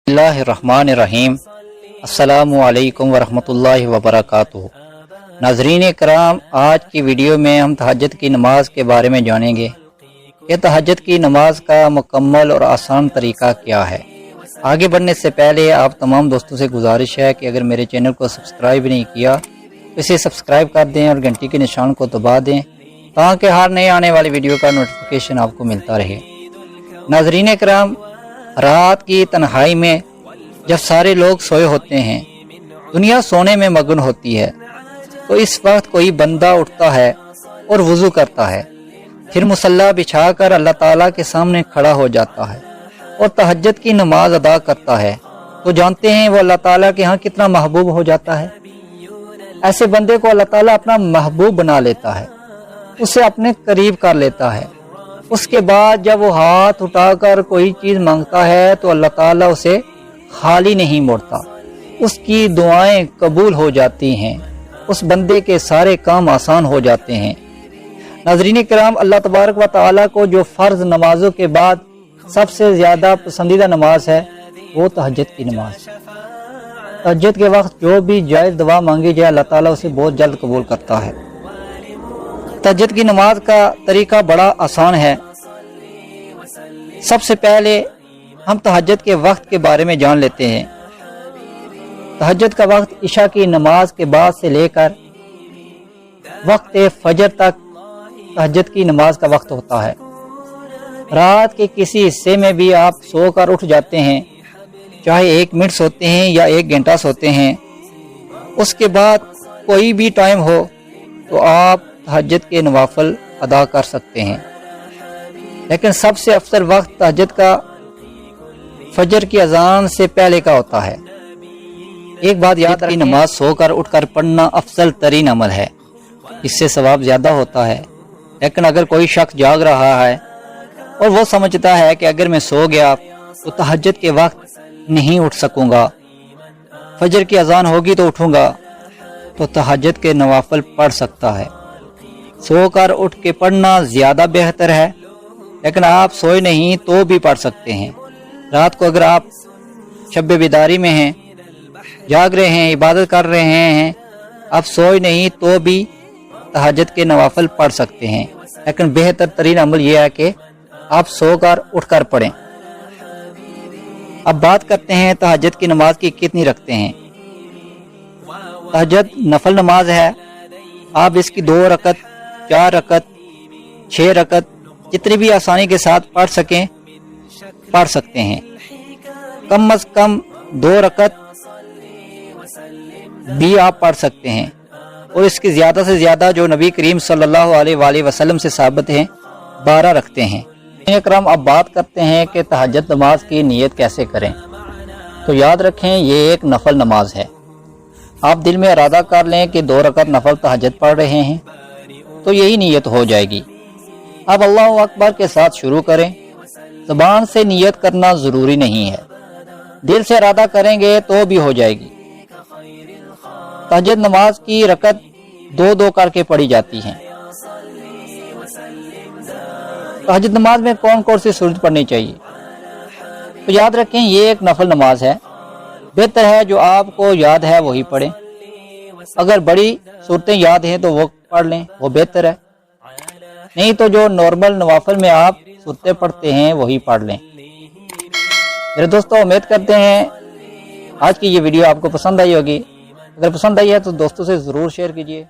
बिस्मिल्लाहिर्रहमानिर्रहीम। अस्सलामुअलैकुम वरहमतुल्लाहि वबरकातुहू। नाज़रीन कराम, आज की वीडियो में हम तहज्जुद की नमाज के बारे में जानेंगे कि तहज्जुद की नमाज का मुकम्मल और आसान तरीका क्या है। आगे बढ़ने से पहले आप तमाम दोस्तों से गुजारिश है कि अगर मेरे चैनल को सब्सक्राइब नहीं किया तो इसे सब्सक्राइब कर दें और घंटी के निशान को दबा दें ताकि हर नए आने वाली वीडियो का नोटिफिकेशन आपको मिलता रहे। नाज़रीन कराम, रात की तन्हाई में जब सारे लोग सोए होते हैं, दुनिया सोने में मगन होती है, तो इस वक्त कोई बंदा उठता है और वुज़ू करता है, फिर मुसल्ला बिछाकर अल्लाह ताला के सामने खड़ा हो जाता है और तहज्जुद की नमाज अदा करता है। तो जानते हैं वो अल्लाह ताला के यहाँ कितना महबूब हो जाता है। ऐसे बंदे को अल्लाह ताला अपना महबूब बना लेता है, उसे अपने करीब कर लेता है। उसके बाद जब वो हाथ उठाकर कोई चीज़ मांगता है तो अल्लाह ताला उसे खाली नहीं मोड़ता, उसकी दुआएं कबूल हो जाती हैं, उस बंदे के सारे काम आसान हो जाते हैं। नाज़रीन किराम, अल्लाह तबारक व तआला को जो फ़र्ज नमाजों के बाद सबसे ज़्यादा पसंदीदा नमाज है वो तहज्जुद की नमाज। तहज्जुद के वक्त जो भी जायज़ दुआ मांगी जाए अल्लाह ताला उसे बहुत जल्द कबूल करता है। तहज्जुद की नमाज का तरीका बड़ा आसान है। सबसे पहले हम तहज्जुद के वक्त के बारे में जान लेते हैं। तहज्जुद का वक्त इशा की नमाज के बाद से लेकर वक्त फजर तक तहज्जुद की नमाज का वक्त होता है। रात के किसी हिस्से में भी आप सोकर उठ जाते हैं, चाहे 1 मिनट सोते हैं या 1 घंटा सोते हैं, उसके बाद कोई भी टाइम हो तो आप तहज्जुद के नवाफिल अदा कर सकते हैं। लेकिन सबसे अफजल वक्त तहज्जुद का फजर की अजान से पहले का होता है। एक बात याद रखिए, नमाज सोकर उठकर पढ़ना अफजल तरीन अमल है, इससे सवाब ज़्यादा होता है। लेकिन अगर कोई शख्स जाग रहा है और वो समझता है कि अगर मैं सो गया तो तहज्जुद के वक्त नहीं उठ सकूँगा, फजर की अजान होगी तो उठूँगा, तो तहज्जुद के नवाफिल पढ़ सकता है। सोकर उठ के पढ़ना ज़्यादा बेहतर है, लेकिन आप सोए नहीं तो भी पढ़ सकते हैं। रात को अगर आप शब बेदारी में हैं, जाग रहे हैं, इबादत कर रहे हैं, आप सोए नहीं तो भी तहज्जुद के नवाफिल पढ़ सकते हैं। लेकिन बेहतर तरीन अमल यह है कि आप सोकर उठकर पढ़ें। अब बात करते हैं तहज्जुद की नमाज की कितनी रखते हैं। तहज्जुद नफल नमाज है, आप इसकी 2 रकत, 4 रकत, 6 रकत जितनी भी आसानी के साथ पढ़ सकें पढ़ सकते हैं। कम अज कम 2 रकत भी आप पढ़ सकते हैं, और इसकी ज़्यादा से ज़्यादा जो नबी करीम सल्लल्लाहु अलैहि वसल्लम से साबित है 12 रखते हैं। इकराम, अब बात करते हैं कि तहज्जुद नमाज की नीयत कैसे करें। तो याद रखें, ये एक नफल नमाज है। आप दिल में इरादा कर लें कि 2 रकत नफल तहज्जुद पढ़ रहे हैं, तो यही नीयत हो जाएगी। अब अल्लाह अकबर के साथ शुरू करें। ज़बान से नीयत करना ज़रूरी नहीं है, दिल से इरादा करेंगे तो भी हो जाएगी। तहज्जुद नमाज की रकत 2-2 करके पढ़ी जाती हैं। तहज्जुद नमाज में कौन कौन सी सूरत पढ़नी चाहिए, तो याद रखें ये एक नफल नमाज है। बेहतर है जो आपको याद है वही पढ़ें। अगर बड़ी सूरतें याद हैं तो वो पढ़ लें, वो बेहतर है। नहीं तो जो नॉर्मल नवाफिल में आप सूरतें पढ़ते हैं वही पढ़ लें। मेरे दोस्तों, उम्मीद करते हैं आज की ये वीडियो आपको पसंद आई होगी। अगर पसंद आई है तो दोस्तों से ज़रूर शेयर कीजिए।